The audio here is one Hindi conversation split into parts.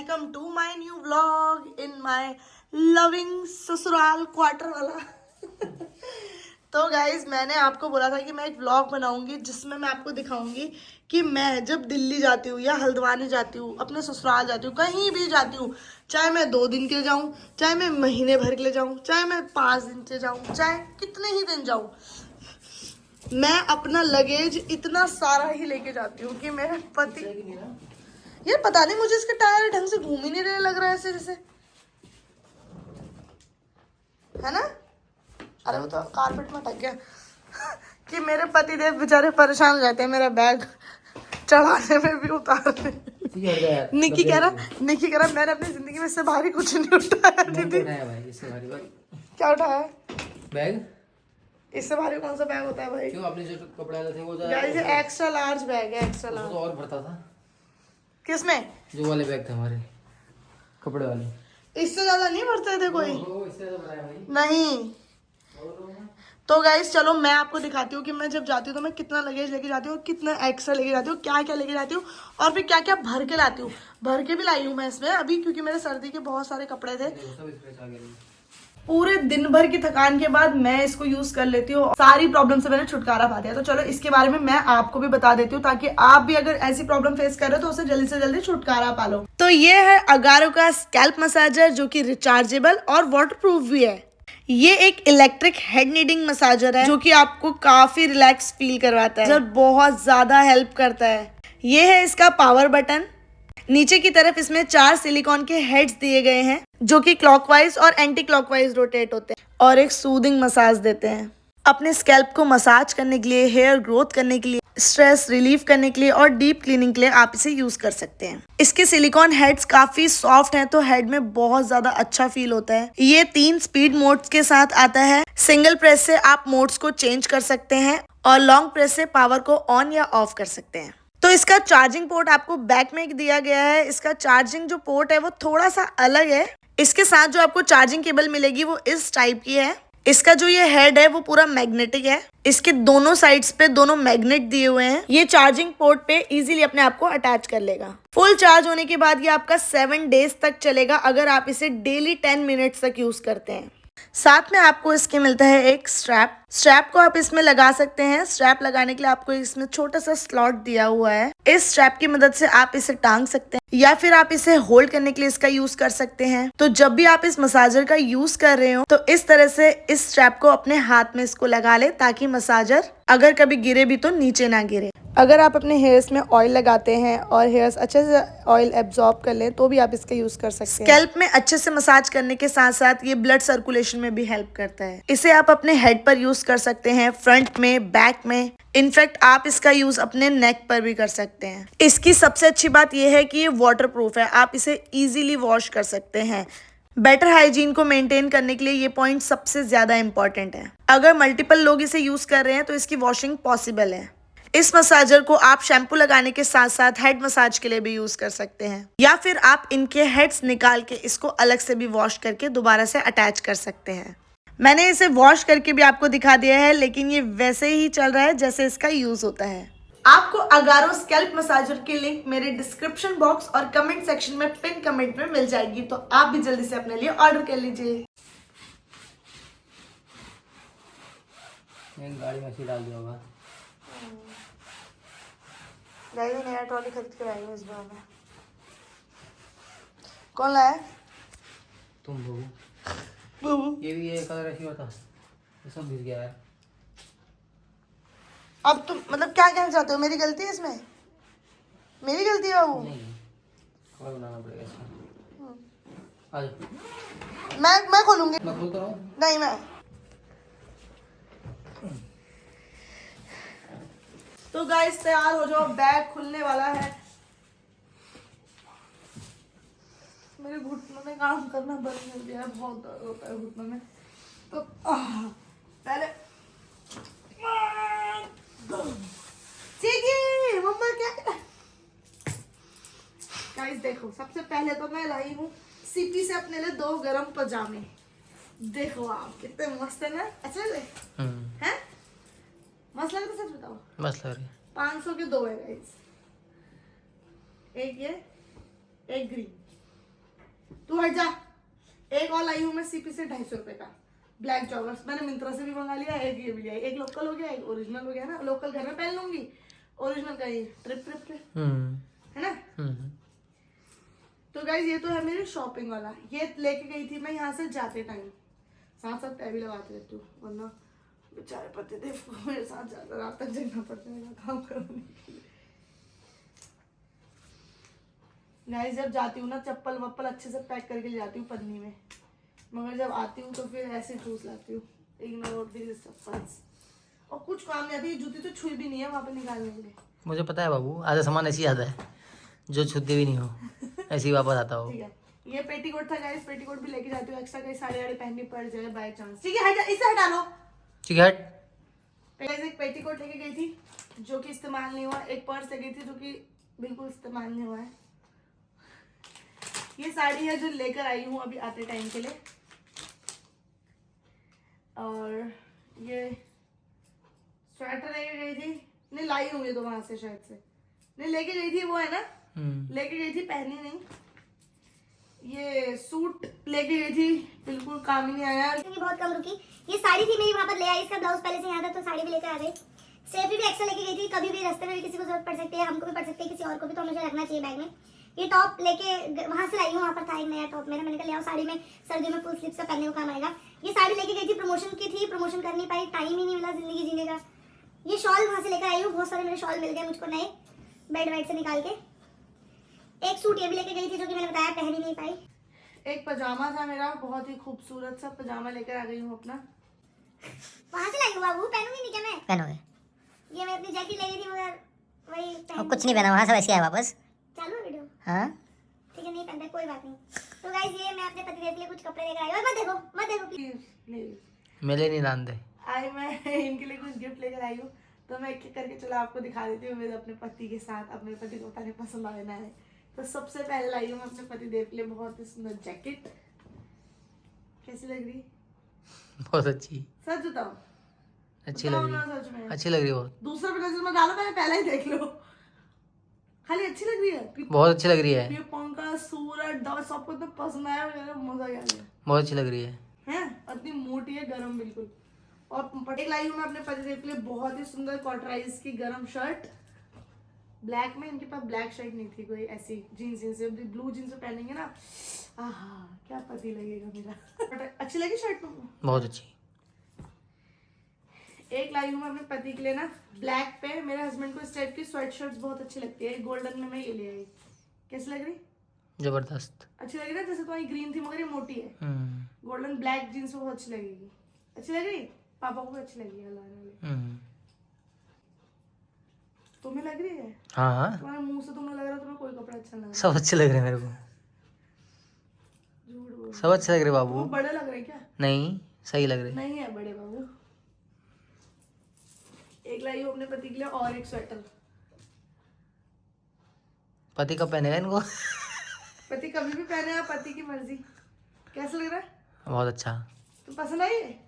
Welcome to my new vlog in my loving ससुराल क्वार्टर वाला। तो गाइज मैंने आपको बोला था कि मैं एक व्लॉग बनाऊंगी जिसमें मैं आपको दिखाऊंगी कि मैं जब दिल्ली जाती हूँ या हल्द्वानी जाती हूँ, अपने ससुराल जाती हूँ, कहीं भी जाती हूँ, चाहे मैं 2 दिन के लिए जाऊँ, चाहे मैं महीने भर के लिए जाऊँ, चाहे मैं 5 दिन के जाऊँ, चाहे कितने ही दिन जाऊँ, मैं अपना लगेज इतना सारा ही लेके जाती हूँ कि मेरे पति, यार पता नहीं मुझे इसके टायर ढंग से घूम ही नहीं रहे, लग रहा है ऐसे जैसे, है ना? अरे वो तो कारपेट में अटक गया। कि मेरे पति देव बेचारे परेशान हो जाते हैं मेरा बैग चढ़ाने में भी उतारने में। निकी कह रहा मैंने अपनी जिंदगी में इससे भारी कुछ नहीं उठाया दीदी। क्या उठाया बैग? इससे भारी कौन सा बैग होता है भाई? क्यों आपने जो कपड़ा लाए थे वो गाइस ये एक्स्ट्रा लार्ज बैग है, एक्स्ट्रा लार्ज। तो और भरता था। किसमें? जो वाले बैग थे हमारे कपड़े वाले। इससे ज्यादा नहीं भरते थे कोई? इससे ज्यादा भरा है भाई। नहीं। तो गाइस चलो मैं आपको दिखाती हूँ कि मैं जब जाती हूँ तो मैं कितना लगेज लेके जाती हूँ, कितना एक्स्ट्रा लेके जाती हूँ, क्या क्या लेके जाती हूँ और फिर क्या क्या भर के लाती हूँ। भर के भी लाई हूँ मैं इसमें अभी, क्योंकि मेरे सर्दी के बहुत सारे कपड़े थे। पूरे दिन भर की थकान के बाद मैं इसको यूज कर लेती हूँ, सारी प्रॉब्लम से मैंने छुटकारा पा दिया। तो चलो इसके बारे में मैं आपको भी बता देती हूँ ताकि आप भी अगर ऐसी प्रॉब्लम फेस कर रहे हो तो उसे जल्दी से जल्दी छुटकारा पा लो। तो ये है अगारो का स्कैल्प मसाजर जो कि रिचार्जेबल और वाटरप्रूफ भी है। ये एक इलेक्ट्रिक हेड नीडिंग मसाजर है जो कि आपको काफी रिलैक्स फील करवाता है, जो बहुत ज्यादा हेल्प करता है। ये है इसका पावर बटन। नीचे की तरफ इसमें 4 सिलिकॉन के हेड्स दिए गए हैं जो कि क्लॉकवाइज और एंटी क्लॉकवाइज रोटेट होते हैं और एक सूदिंग मसाज देते हैं। अपने स्कैल्प को मसाज करने के लिए, हेयर ग्रोथ करने के लिए, स्ट्रेस रिलीफ करने के लिए और डीप क्लीनिंग के लिए आप इसे यूज कर सकते हैं। इसके सिलिकॉन हेड्स काफी सॉफ्ट हैं तो हेड में बहुत ज्यादा अच्छा फील होता है। ये 3 स्पीड मोड्स के साथ आता है। सिंगल प्रेस से आप मोड्स को चेंज कर सकते हैं और लॉन्ग प्रेस से पावर को ऑन या ऑफ कर सकते हैं। तो इसका चार्जिंग पोर्ट आपको बैक में दिया गया है। इसका चार्जिंग जो पोर्ट है वो थोड़ा सा अलग है। इसके साथ जो आपको चार्जिंग केबल मिलेगी वो इस टाइप की है। इसका जो ये हेड है वो पूरा मैग्नेटिक है। इसके दोनों साइड्स पे दोनों मैग्नेट दिए हुए हैं। ये चार्जिंग पोर्ट पे इजीली अपने आप को अटैच कर लेगा। फुल चार्ज होने के बाद ये आपका 7 डेज तक चलेगा अगर आप इसे डेली 10 मिनट्स तक यूज करते हैं। साथ में आपको इसके मिलता है एक स्ट्रैप को आप इसमें लगा सकते हैं। स्ट्रैप लगाने के लिए आपको इसमें छोटा सा स्लॉट दिया हुआ है। इस स्ट्रैप की मदद से आप इसे टांग सकते हैं या फिर आप इसे होल्ड करने के लिए इसका यूज कर सकते हैं। तो जब भी आप इस मसाजर का यूज कर रहे हो तो इस तरह से इस स्ट्रैप को अपने हाथ में इसको लगा ले ताकि मसाजर अगर कभी गिरे भी तो नीचे ना गिरे। अगर आप अपने हेयर्स में ऑयल लगाते हैं और हेयर्स अच्छे से ऑयल एब्जॉर्ब कर लें तो भी आप इसका यूज कर सकते हैं। स्कैल्प में अच्छे से मसाज करने के साथ साथ ये ब्लड सर्कुलेशन में भी हेल्प करता है। इसे आप अपने हेड पर यूज कर सकते हैं, फ्रंट में, बैक में। इनफैक्ट आप इसका यूज अपने नेक पर भी कर सकते हैं। इसकी सबसे अच्छी बात यह है कि ये वाटरप्रूफ है, आप इसे इजीली वॉश कर सकते हैं। बेटर हाइजीन को मेंटेन करने के लिए ये पॉइंट सबसे ज्यादा इंपॉर्टेंट है। अगर मल्टीपल लोग इसे यूज कर रहे हैं तो इसकी वॉशिंग पॉसिबल है। इस मसाजर को आप शैम्पू लगाने के साथ साथ हेड मसाज के लिए भी यूज कर सकते हैं या फिर आप इनके हेड्स निकाल के इसको अलग से भी वॉश करके दोबारा से अटैच कर सकते हैं। मैंने इसे वॉश करके भी आपको दिखा दिया है, लेकिन ये वैसे ही चल रहा है जैसे इसका यूज होता है। आपको अगारो स्कैल्प मसाजर की लिंक मेरे डिस्क्रिप्शन बॉक्स और कमेंट सेक्शन में पिन कमेंट में मिल जाएगी, तो आप भी जल्दी से अपने लिए ऑर्डर कर लीजिए। गाड़ी में डाल दिया होगा। नया ट्रॉली खरीद के लाई हूँ इस बार में। कौन लाया? तुम बबू। ये भी एक कलर ऐसी होता, ये सब भिज गया है। अब तुम मतलब क्या कहना चाहते हो? मेरी गलती है इसमें? मेरी गलती है बाबू? नहीं, कवर बनाना पड़ेगा इसका। आज मैं खोलूंगी। मैं खोलता हूँ। नहीं मैं। तो गाइस तैयार हो जाओ, बैग खुलने वाला है। मेरे घुटनों में काम करना बंद कर दिया है, बहुत दर्द होता है घुटनों में। तो पहले मम्मा क्या गाइस देखो, सबसे पहले तो मैं लाई हूँ सीपी से अपने लिए 2 गरम पजामे। देखो आप कितने मस्त है ना, अच्छे से हैं? मस्त लग रहा है, सच बताओ? मस्त लग रही है। 500 के 2 है गाइस, एक ये एक ग्रीन। तू हट जा। एक और लाई हूँ मैं सीपी से 250 रुपए का ब्लैक जॉगर्स। मैंने मिंत्रा से भी मंगा लिया, एक ये भी लिया, एक लोकल हो गया, एक ओरिजिनल हो गया ना। लोकल घर में पहन लूंगी, ओरिजिनल का ये ट्रिप पे है ना। तो गाइस ये तो है मेरी शॉपिंग वाला। ये लेके गई थी मैं यहाँ से जाते टाइम, साथ साथ टैब भी लगाती रहती हूँ, वरना बेचारे पति देव को मेरे साथ ज्यादा रात तक जगना पड़ता है काम करने के लिए। गाइस जब जाती हूँ ना चप्पल वप्पल अच्छे से पैक करके ले जाती हूँ पन्नी में, मगर जब आती हूँ तो फिर ऐसे ठूस लाती हूँ। Ignore this chappals. और कुछ काम नहीं आती, जूती तो छुई भी नहीं है वहाँ पे निकालने के लिए। मुझे पता है बाबू, आधा सामान ऐसी आता है जो छूते भी नहीं हो, ऐसी वापस आता हो। ठीक है, ये पेटीकोट था गाइस, पेटीकोट भी लेके जाती हूँ एक्स्ट्रा, कहीं साड़ी वाड़ी पहननी पड़ जाए बाय चांस। ठीक है, हट, इसे हटा लो। ठीक है, गाइस एक पेटीकोट लेके गई थी जो कि इस्तेमाल नहीं हुआ, एक पर्स ले गई थी जो कि बिल्कुल इस्तेमाल नहीं हुआ है। ये साड़ी है जो लेकर आई हूँ अभी आते टाइम के लिए। और ये स्वेटर लेके गई थी, नहीं लाई हूँ ये तो वहां से शायद से, नहीं लेके गई थी वो है ना, लेके गई थी, पहनी नहीं। ये सूट लेके गई थी, बिल्कुल काम ही नहीं आया, क्योंकि बहुत कम रुकी। ये साड़ी थी मेरी, वहां पर ले आई, इसका ब्लाउज पहले से यहाँ था तो साड़ी भी लेकर आ गई। सेफ्टी भी एक्स्ट्रा लेके गई थी, कभी भी रास्ते में भी किसी को जरूरत पड़ सकती है, हमको भी पड़ सकती है, किसी और को भी, तो मुझे रखना चाहिए बैग में। ये टॉप लेके वहां से लाई हूँ, वहाँ पर था एक नया टॉप मेरा, मैंने कहा ले आओ, साड़ी में सर्दियों में फुल स्लीव से पहनने को काम आएगा। ये साड़ी लेके गई थी, प्रमोशन की थी, प्रमोशन कर नहीं पाई, टाइम ही नहीं मिला जिंदगी जीने का। ये शॉल वहां से लेकर आई हूँ, बहुत सारे मेरे शॉल मिल गए मुझको नए बेड वाइड से निकाल के। एक सूट ये भी लेके गई थी जो कि मैंने बताया पहन ही नहीं पाई। एक पजामा था मेरा, बहुत ही खूबसूरत सा पजामा लेकर आ गई हूँ अपना, वहां से लाई हूँ बाबू, पहनूंगी नहीं क्या मैं? पहनोगे? ये मैं अपनी जैकेट ले गई थी मगर वही और कुछ नहीं पहना वहाँ, सब ऐसे आया वापस। चालू है वीडियो? हाँ, ठीक है, नहीं पहनता, कोई बात नहीं। तो गाइस ये मैं अपने पति देव के लिए कुछ कपड़े लेकर आई हूँ, मत देखो प्लीज। मेले नहीं दान दे। आई मैं इनके लिए कुछ गिफ्ट लेकर आई हूँ, तो मैं एक एक करके चलो आपको दिखा देती हूँ मेरे अपने पति के साथ। अब मेरे पति को पता नहीं पसंद आना है, तो सबसे पहले लाई हूँ मैं अपने पति देव के लिए बहुत ही सुंदर जैकेट। कैसी लग रही? बहुत अच्छी, सच बताओ, अच्छी लग ना रही, सच में अच्छी लग रही बहुत, दूसरा प्रदर्शन में डालो, मैंने पहले ही देख लो, खाली अच्छी लग रही है। बहुत अच्छी लग रही है, ये पंखा सूरज डॉट सबको तो पसंद आया, मेरा मजा आ गया बहुत अच्छी लग रही है। हैं, इतनी मोटी है, गरम बिल्कुल। और पटेल लाई हूँ मैं अपने पति देव के लिए बहुत ही सुंदर कॉटराइज की गरम शर्ट, ब्लैक में। इनके पास ब्लैक शर्ट नहीं थी, कोई ऐसी जीन्स से ब्लू जीन्स पहनेंगे ना, आहा क्या पति लगेगा मेरा। अच्छी लगी शर्ट तुमको? बहुत अच्छी। एक लाई हूँ मैं अपने पति के लिए ना ब्लैक पे, मेरे हस्बैंड को इस टाइप की स्वेट शर्ट्स बहुत अच्छी लगती है, गोल्डन में मैं ये ले आई। कैसी लग रही? जबरदस्त, अच्छी लग रही ना, जैसे तुम्हारी ग्रीन थी मगर ये मोटी है, गोल्डन ब्लैक जीन्स बहुत अच्छी लगेगी। अच्छी लग रही? पापा को भी अच्छी लगी है लाने वाली। तुम्हें लग रही है? हाँ हाँ, तुम्हारे मुंह से तुम्हें लग रहा है तुम्हें कोई कपड़ा अच्छा लग सब अच्छे लग रहे हैं मेरे को, रहा, झूठ बोल। सब अच्छे लग रहे वो बाबू। बड़े लग रहे क्या? नहीं, सही लग रहे। नहीं है बड़े बाबू। एक लाई हूँ अपने पति के लिए और एक स्वेटर। पति कब पहनेगा इनको? पति कभी भी पहने, आप पति की मर्जी। कैसा लग रहा है? बहुत अच्छा। तो पसंद आई है?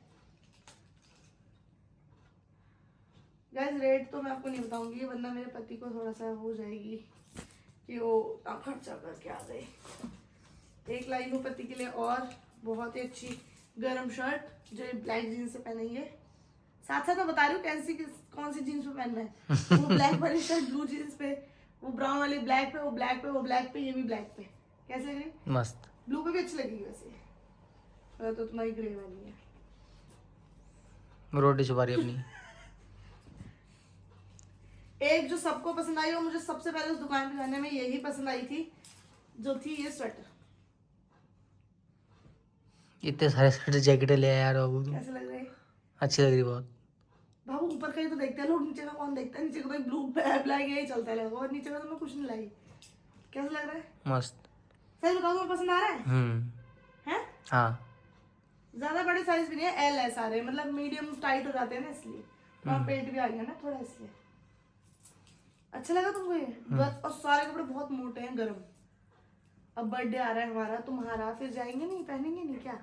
गाइस रेट तो मैं आपको नहीं बताऊंगी, वरना मेरे पति को थोड़ा सा हो जाएगी कि वो खर्चा करके आ गए। एक लाई हूँ पति के लिए और बहुत ही अच्छी गरम शर्ट जो ब्लैक जीन्स से पहनेंगे। साथ साथ मैं बता रही हूँ कौन सी जीन्स पे पहनना है। वो ब्लैक वाली शर्ट ब्लू जीन्स पे, वो ब्राउन वाली ब्लैक पे, वो ब्लैक पे, वो ब्लैक पे, ये भी ब्लैक पे। कैसे लग रही? मस्त। ब्लू पे भी अच्छी लगेगी वैसे, तो तुम्हारी ग्रे वाली है। रोटी छुपा रही अपनी। एक जो सबको पसंद आई और मुझे सबसे पहले उस दुकान पे जाने में यही पसंद आई थी, जो थी ये स्वेटर। इतने सारे स्वेटर जैकेटें ले आया यार बाबू तुम। कैसे लग रही? अच्छी लग रही बहुत। बाबू ऊपर का ही तो देखते हैं लोग, नीचे का कौन देखता है? नीचे का तो ब्लू ब्लैक यही चलता है, और नीचे का तो मैं कुछ नहीं लाई। कैसा लग रहा है? मस्त। सही बताओ, तुम्हें पसंद आ रहा है? हैं? हाँ, ज्यादा बड़े साइज भी नहीं है, एल है सारे, मतलब मीडियम टाइट हो जाते हैं ना, इसलिए। और पेट भी आ गया ना थोड़ा, इसलिए अच्छा लगा तुमको ये? और सारे कपड़े बहुत मोटे हैं, गर्म। अब बर्थडे आ रहा है हमारा, तुम्हारा, फिर जाएंगे नहीं, पहनेंगे नहीं क्या?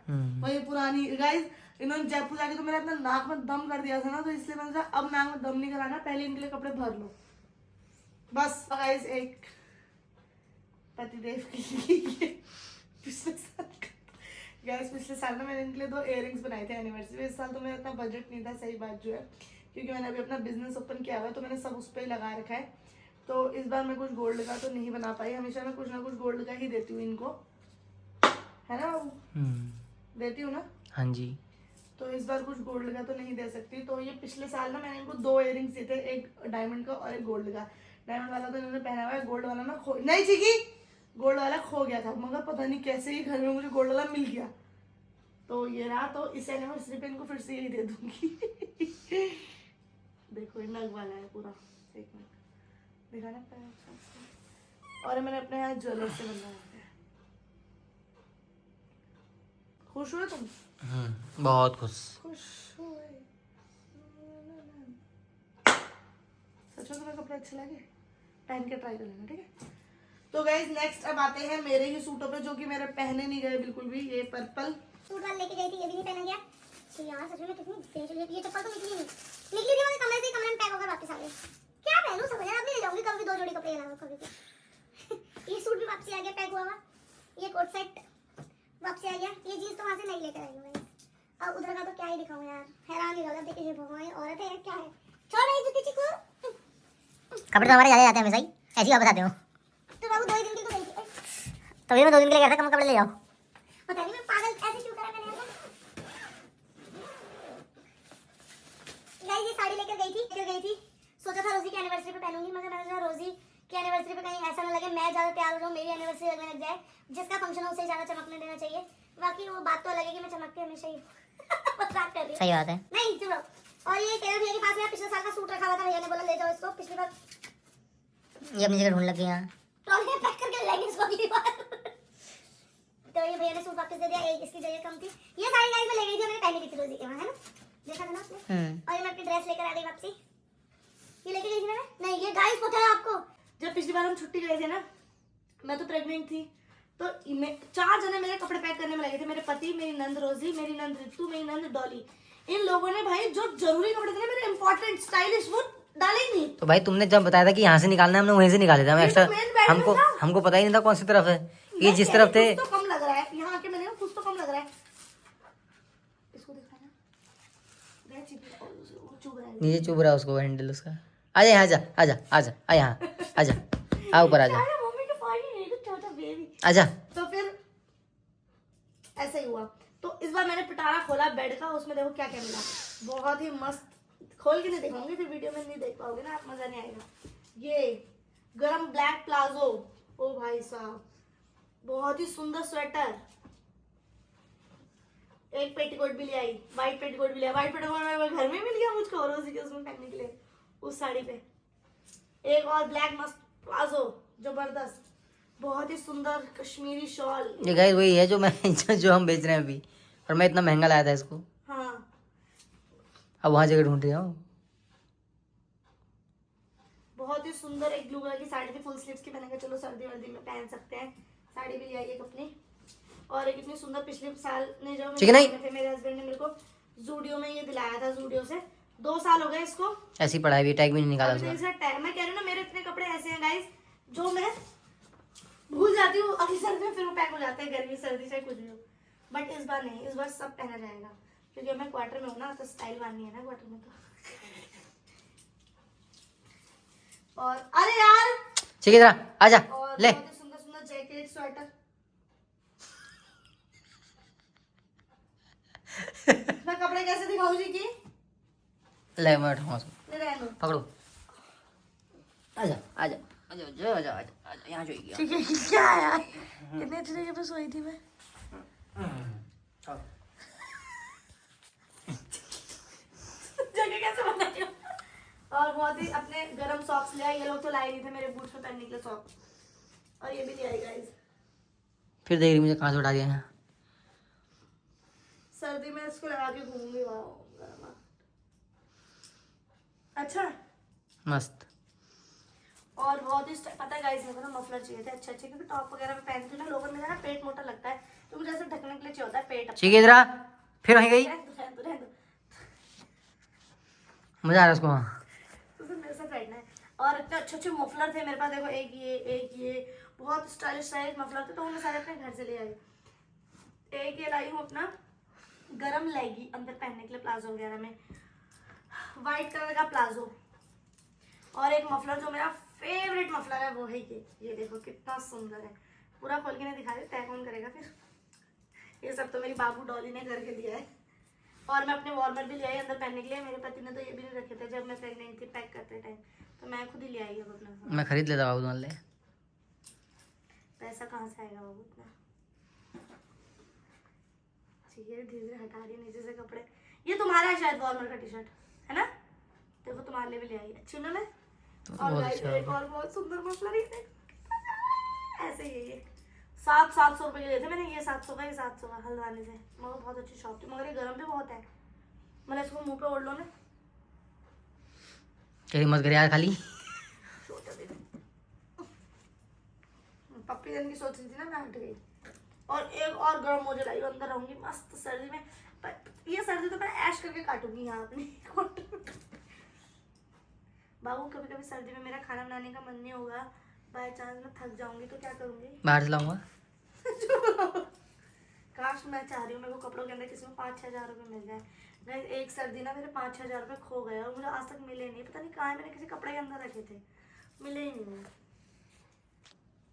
वही पुरानी। गाइस इन्होंने जयपुर जाके तो मेरा इतना नाक में दम कर दिया था ना, तो इसलिए मैंने कहा अब नाक में दम नहीं कराना, पहले इनके लिए कपड़े भर लो बस। गाइस एक पतिदेव के लिए पिछले साल ना मैंने इनके लिए 2 इयररिंग्स बनाए थे एनिवर्सरी। इस साल तो मेरा इतना बजट नहीं था, सही बात जो है, क्योंकि मैंने अभी अपना बिजनेस ओपन किया हुआ है तो मैंने सब उस पर ही लगा रखा है। तो इस बार मैं कुछ गोल्ड का तो नहीं बना पाई। हमेशा मैं कुछ ना कुछ गोल्ड का ही देती हूँ इनको, है ना बाबू? देती हूँ ना? हाँ जी। तो इस बार कुछ गोल्ड का तो नहीं दे सकती। तो ये पिछले साल ना मैंने इनको 2 इयररिंग्स दिए थे, एक डायमंड का और एक गोल्ड का। डायमंड वाला तो इन्होंने पहना हुआ है, गोल्ड वाला ना नहीं चिकी, गोल्ड वाला खो गया था, मगर पता नहीं कैसे ही घर में मुझे गोल्ड वाला मिल गया। तो ये रहा, तो इस एनिवर्सरी पे इनको फिर से यही दे दूंगी। देखो ये नग वाला है पूरा, एक मिनट दिखाना पड़ेगा। और मैंने अपने यहाँ ज्वेलर से बनवाया है। खुश हुए तुम? बहुत खुश। खुश हुए? सच में तुम्हें कपड़े अच्छे लगे? पहन के ट्राई कर लेना, ठीक है? तो गाइज नेक्स्ट अब आते हैं मेरे ही सूटों पे, जो कि मेरे पहने नहीं गए बिल्कुल भी। ये पर्पल सूट वाला लेके गई थी, ये भी नहीं पहना गया। यार सच में मैं कितनी तेज, ये चप्पल तो निकली नहीं मुझे कमरे से, कमरे में पैक होकर वापस आ गए। क्या पहनूं समझ अब नहीं ले जाऊंगी कभी 2 जोड़ी कपड़े अलावा कभी भी। ये सूट भी वापसी आ गया पैक हुआ हुआ, ये कोट सेट वापसी आ गया, ये जीन्स तो वहां से नहीं लेकर आई हूं मैं। अब उधर का तो क्या ही दिखाऊं यार, हैरान ही हो गया। देखिए भगवान औरत है क्या है, छोड़ नहीं जूती चिकू। कपड़े तो हमारे ज्यादा जाते हैं हमेशा ही, ऐसे ही वापस आते हो। तो बाबू 2 दिन के लिए तो गई थी। तभी मैं 2 दिन के लिए गया था, कम कपड़े ले जाओ। पता नहीं मैं पागल ऐसे क्यों करा मैंने ऐसा। गाइस ये साड़ी लेकर गई थी, सोचा था रोजी की एनिवर्सरी पे पहनूंगी, मगर मैंने सोचा रोजी की एनिवर्सरी पे कहीं ऐसा ना लगे मैं ज्यादा तैयार हो जाऊं, मेरी एनिवर्सरी लगने लग जाए। जिसका फंक्शन हो उसे ज्यादा चमकने देना चाहिए। बाकी वो बात तो अलग है कि मैं चमकती हमेशा ही मजाक कर रही हूं। सही बात है। नहीं चुप रहो। और ये टेलर भैया के पास मेरा पिछले साल का सूट रखा हुआ था, भैया ने बोला ले जाओ इसको। पिछली बार ये अपनी जगह ढूंढ लग गई यहाँ। ट्रॉली में पैक करके लाएंगे इसको अगली बार। तो ये भैया ने सूट वापस दे दिया, एक इसकी जगह कम थी। ये सारी गाइस मैं ले गई थी, मैंने पहनी थी रोजी के वहां, है ना? देखा था ना आपने? और ये मैं अपनी ड्रेस लेकर आ गई वापसी। ये लेके गई थी ना मैं? नहीं, ये गाइस पता है आपको, जब पिछली बार हम छुट्टी गए थे ना, मैं तो प्रेग्नेंट थी, तो 4 जने मेरे कपड़े पैक करने में लगे थे। मेरे पति, मेरी नंद रोजी, मेरी नंद रितु, मेरी नंद डॉली। इन लोगों ने भाई जो जरूरी कपड़े थे ना, मेरे इंपॉर्टेंट स्टाइलिश, वो डाले ही नहीं। तो भाई तुमने जब बताया था कि यहाँ से निकालना है, हमने वहीं से निकाले थे। हम ये तो एक्स्ट्रा main बेड में हमको था। हमको पता ही नहीं था कौन सी तरफ है, ये जिस तरफ थे। कुछ तो कम लग रहा है यहाँ आके, मैंने कहा कुछ तो कम लग रहा है। इसको दिखाना, वो चुभ रहा है। नीचे चुभ रहा है उसको, हैंडल उसका। आजा यहाँ, आजा आजा आजा, आ यहाँ आजा, आ ऊपर आजा, मम्मी के पास ही नहीं, तो छोटा बेबी। आजा। तो फिर ऐसा ही हुआ। तो इस बार मैंने पिटारा खोला बेड का, उसमें देखो क्या क्या मिला। बहुत ही मस्त, खोल के नहीं दिखाऊंगी, फिर वीडियो में नहीं देख पाओगे ना आप, मजा नहीं आएगा। ये गरम ब्लैक प्लाजो, ओ भाई साहब, बहुत ही सुंदर स्वेटर। एक पेटीकोट भी ले आई, व्हाइट पेटीकोट भी ले आई। व्हाइट पेटीकोट मेरे घर में मिल गया मुझको, और उसी के उसमें पहनने के लिए उस साड़ी पे। एक और ब्लैक मस्त प्लाजो, जबरदस्त, बहुत ही सुंदर कश्मीरी शॉल। ये गाइस वही है जो मैं जो हम बेच रहे हैं अभी, और मैं इतना महंगा लाया था इसको। हाँ, अब वहाँ जगह ढूंढ रहा हूँ। बहुत ही सुंदर एक ब्लू कलर की साड़ी थी, फुल स्लीव्स की। मैंने कहा चलो सर्दी वर्दी में पहन सकते हैं, साड़ी भी ले आई एक अपनी। और एक इतनी सुंदर, पिछले साल ने जो ठीक है नहीं? मेरे हस्बैंड ने मेरे को जूडियो में ये दिलाया था, जूडियो से। 2 साल हो गए इसको। ऐसी पढ़ाई भी, टैग भी नहीं निकाला अभी उसका। तो इसका मैं कह रही हूँ ना, मेरे इतने कपड़े ऐसे हैं गाइस जो मैं भूल जाती हूँ अगली सर्दी में, फिर वो पैक हो जाते हैं, गर्मी सर्दी चाहे कुछ भी हो। बट इस बार नहीं, इस बार सब पहना जाएगा, क्योंकि मैं क्वार्टर में हूँ ना, तो स्टाइल माननी है ना क्वार्टर में। तो और अरे यार, ठीक है जरा आजा और ले। बहुत ही सुंदर सुंदर जैकेट, स्वेटर। मैं कपड़े कैसे दिखाऊं जी की? ले मैं उठाऊंगा उसको, ले रहने दो। पकड़ो। आजा आजा आजा आजा आजा आजा आजा, यहाँ जो गया। ठीक है, क्या है यार, कितने अच्छे जगह पे सोई थी मैं। जगह कैसे बनाई हो? और बहुत ही अपने गरम सॉक्स ले आई। ये लोग तो लाए नहीं थे मेरे बूट्स में पहनने के लिए सॉक्स, और ये भी ले आई गाइस। फिर देख रही मुझे कहाँ से उठा दिया यहाँ। सर्दी में इसको लगा के घूमूंगी, वाह गरमा। अच्छा, मस्त। और बहुत ही पता है गाइस, मेरे को ना मफलर चाहिए थे अच्छे अच्छे, क्योंकि टॉप वगैरह में पहनती हूँ ना, लोगों में ना पेट मोटा लगता है, तो मुझे ऐसे ढकने के लिए चाहिए होता है पेट। ठीक है जरा, फिर वहीं गई। रहने दो, रहने दो। मजा आ रहा है उसको वहाँ। तो फिर मेरे साथ बैठना है। और इतने अच्छे अच्छे मफलर थे मेरे पास, देखो एक ये बहुत स्टाइलिश मफलर थे, तो वो मैं सारे अपने घर से ले आई। एक ये लाई हूँ अपना गरम लेगी अंदर पहनने के लिए प्लाजो वगैरह में, वाइट कलर का प्लाजो। और एक मफलर जो मेरा फेवरेट मफलर है वो है ये देखो कितना सुंदर है। पूरा खोल के नहीं दिखा रही, तय कौन करेगा फिर। ये सब तो मेरी बाबू डॉली ने करके दिया है। और मैं अपने वार्मर भी ले आई अंदर पहनने के लिए। मेरे पति ने तो ये भी नहीं रखे थे जब मैं प्रेग्नेंट थी पैक करते टाइम, तो मैं खुद ही ले आई अब अपना। मैं खरीद लेता बाबू तुम्हारे लिए। पैसा कहाँ से आएगा बाबू इतना। धीरे धीरे हटा रही नीचे से कपड़े। ये तुम्हारा है शायद वार्मर का टी शर्ट, है ना? देखो तुम्हारे लिए भी ले आई, अच्छी ना मैं। और गाइस एक और बहुत सुंदर मफलर है, ऐसे ही ये 700 रुपए के लिए थे मैंने। ये 700 का, ये 700 का हल्द्वानी से। मगर बहुत अच्छी शॉप थी, मगर ये गर्म भी बहुत है। मतलब इसको मुंह पे ओढ़ लो ना। तेरी मत कर यार खाली। पप्पी देने की सोच रही थी ना, मैं हट गई। और एक और गर्म मोजे लाई, अंदर रहूंगी मस्त सर्दी में। पर ये सर्दी तो मैं ऐश करके काटूंगी यहाँ अपनी। बाबू कभी कभी सर्दी में मेरा खाना बनाने का मन नहीं होगा, बाय चांस मैं थक जाऊंगी तो क्या करूंगी? बाहर से लाऊंगा। काश मैं चाह रही हूँ मेरे को कपड़ों के अंदर किसी में 5-6 हज़ार रुपये मिल जाए। मैं एक सर्दी ना मेरे 5-6 हज़ार रुपये खो गए और मुझे आज तक मिले नहीं। पता नहीं कहाँ है, मैंने किसी कपड़े के अंदर रखे थे, मिले ही नहीं।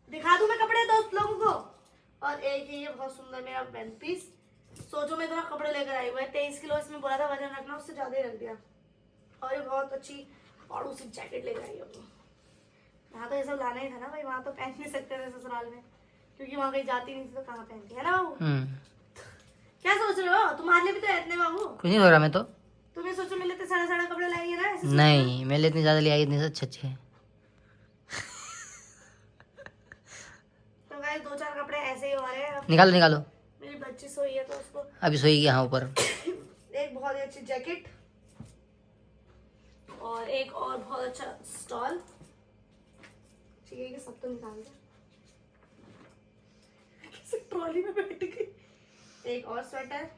दिखा दूँ मैं कपड़े दोस्त लोगों को। और एक ये बहुत सुंदर मेरा वन पीस। सोचो मैं इतना कपड़े लेकर आई हुआ है, 23 किलो इसमें बोला था वजन रखना, उससे ज़्यादा ही रख दिया। और ये बहुत अच्छी पाड़ू सी जैकेट लेकर आई हूँ। यहाँ तो ये सब लाना ही था ना भाई, वहाँ तो पहन नहीं सकते थे ससुराल में, क्योंकि वहाँ कहीं जाती नहीं थी तो कहाँ पहनती है ना बाबू। क्या सोच रहे हो? तुम्हारे लिए भी तो है इतने बाबू। कुछ नहीं हो रहा मैं तो। तुम्हें सोचो मेरे लिए साढ़े कपड़े लाएंगे ना ऐसे। नहीं मेरे लिए इतनी ज्यादा ले आई, इतने अच्छे। तो गाइस 2-4 कपड़े ऐसे ही हो रहे हैं। निकालो। मेरी बच्ची सोई है तो उसको अभी सोएगी यहाँ ऊपर। एक बहुत ही अच्छी जैकेट और एक और बहुत अच्छा स्टॉल। ठीक है, ये सब तो निकाल दे। किसी ट्रॉली में बैठ गई। एक और स्वेटर,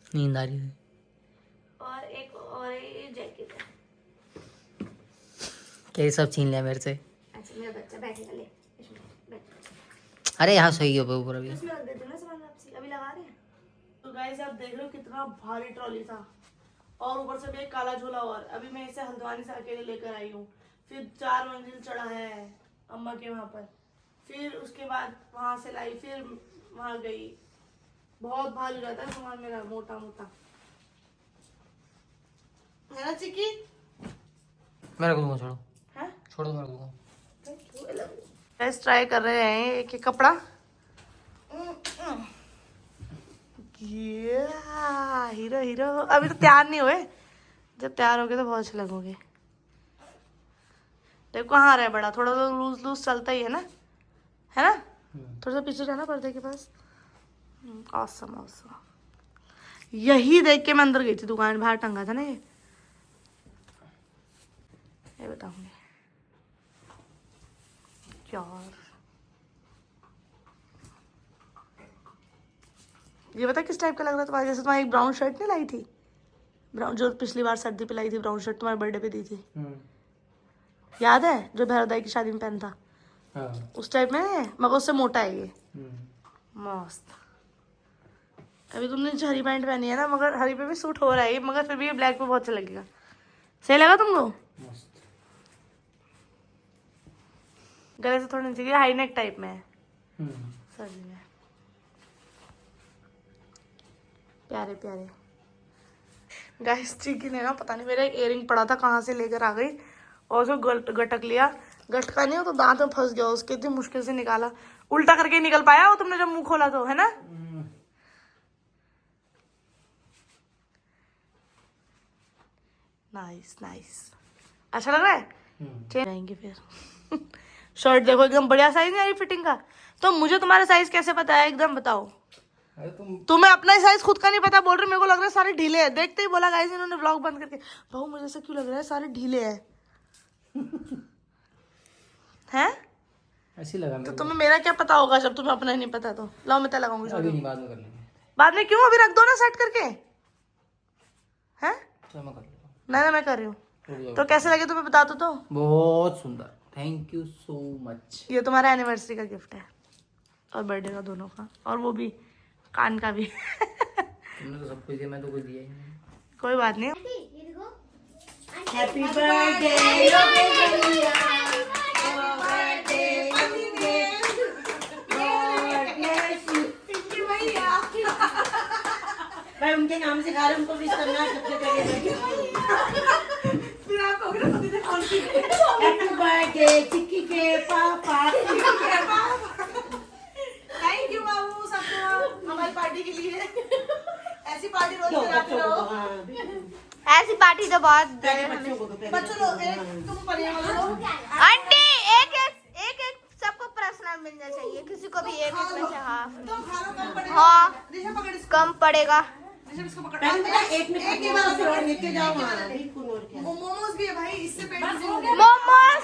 नींद आ रही है। और एक और ये जैकेट है। क्या ये सब छीन लिया मेरे से? अच्छा मेरा बच्चा बैठेगा, ले इसमें बैठ। अरे यहाँ सोएगी ऊपर अभी। इसमें रख देते ना सामान, आपसे अभी लगा रहे हैं। तो गाइस आप देख रहे हो कितना भारी ट्रॉली था, और ऊपर से भी एक काला झोला। और अभी मैं इसे हल्द्वानी से अकेले लेकर आई हूँ। फिर 4 मंजिल चढ़ा है अम्मा के वहाँ पर, फिर उसके बाद वहाँ से लाई, फिर वहाँ गई। बहुत भारी रहता है सामान मेरा, मोटा मोटा है ना चिक्की? मेरे को दूंगा, छोड़ो है छोड़ो मेरे को। गाइस ट्राई कर रहे हैं एक एक कपड़ा। ये हीरो अभी तो तैयार नहीं हुए, जब तैयार हो गए तो बहुत अच्छे लगोगे। देखो कहाँ रहा है बड़ा, थोड़ा तो लूज चलता ही है ना, है ना? थोड़ा सा पीछे जाना पर्दे के पास। ऑसम। यही देख के मैं अंदर गई थी दुकान, बाहर टंगा था ना ये बताऊंगी क्या। ये बता किस टाइप का लग रहा है तुम्हारे? जैसे तुम्हारी एक ब्राउन शर्ट नहीं लाई थी, ब्राउन जो पिछली बार सर्दी पे लाई थी, ब्राउन शर्ट तुम्हारे बर्थडे पे दी थी, याद है? जो भैरवदाई की शादी में पहनता, उस टाइप में है, मगर उससे मोटा है ये। मस्त। अभी तुमने जो हरी पैंट पहनी है ना, मगर हरी पे भी सूट हो रहा है, मगर फिर भी ये ब्लैक पे बहुत अच्छा लगेगा। सही लगा तुमको? गले से थोड़ी नीचे हाई नेक टाइप में है सर्दी में। प्यारे गाइस चिक्की ने ना पता नहीं मेरा एक इयरिंग पड़ा था कहाँ से लेकर आ गई और उसको गटक लिया। गटका नहीं हो तो दांत में फंस गया, उसके इतनी मुश्किल से निकाला। उल्टा करके निकल पाया वो तुमने जब मुंह खोला तो, है ना? नाइस। अच्छा लग रहा है? जाएंगे फिर। शर्ट देखो एकदम बढ़िया साइज नहीं आ रही फिटिंग का। तो मुझे तुम्हारा साइज कैसे पता है, एकदम बताओ। तुम्हें अपना ही साइज खुद का नहीं पता, बोल रहे मेरे को लग रहा है सारे ढीले हैं। देखते ही बोला गाइस इन्होंने व्लॉग बंद करके, भाऊ मुझे ऐसा क्यों लग रहा है सारे ढीले हैं? हैं? ऐसे लगा तो तुम्हें मेरा क्या पता होगा जब तुम्हें अपना ही नहीं पता? तो लाओ मैं लगाऊंगी। अभी नहीं, बाद में कर लेंगे। बाद में क्यों? अभी रख दो ना सेट करके। हैं? चलो मैं कर लेता हूँ। नहीं मैं कर रही हूँ। तो कैसे लगे तुम्हें बता दो तो। बहुत सुंदर, थैंक यू सो मच। ये तुम्हारा एनिवर्सरी का गिफ्ट है। और बर्थडे का दोनों का, और वो भी कान का भी। तुमने तो सब कुछ दिया, मैं तो कुछ दिया ही नहीं। कोई बात नहीं। ये देखो हैप्पी बर्थडे भाई, उनके नाम से खा रहे, उनको विश करना सबसे पहले। हैप्पी बर्थडे चिक्की के पापा। थैंक यू बाबू सबको हमारी पार्टी के लिए। ऐसी पार्टी रोज कराते रहो। ऐसी पार्टी तो बहुत बच्चों लोग तुम परिवार वालों आंटी एक सबको पर्सनल मिलना चाहिए, किसी को भी एक में से। हाँ तुम खा लो, कम पड़ेगा। हाँ ऋषभ पकड़ इसको, कम पड़ेगा। ऋषभ इसको पकड़। एक में एक ही बार लेके जाओ वहाँ। मोमोज भी है भाई, इससे पेट भर जाएगा। मोमोज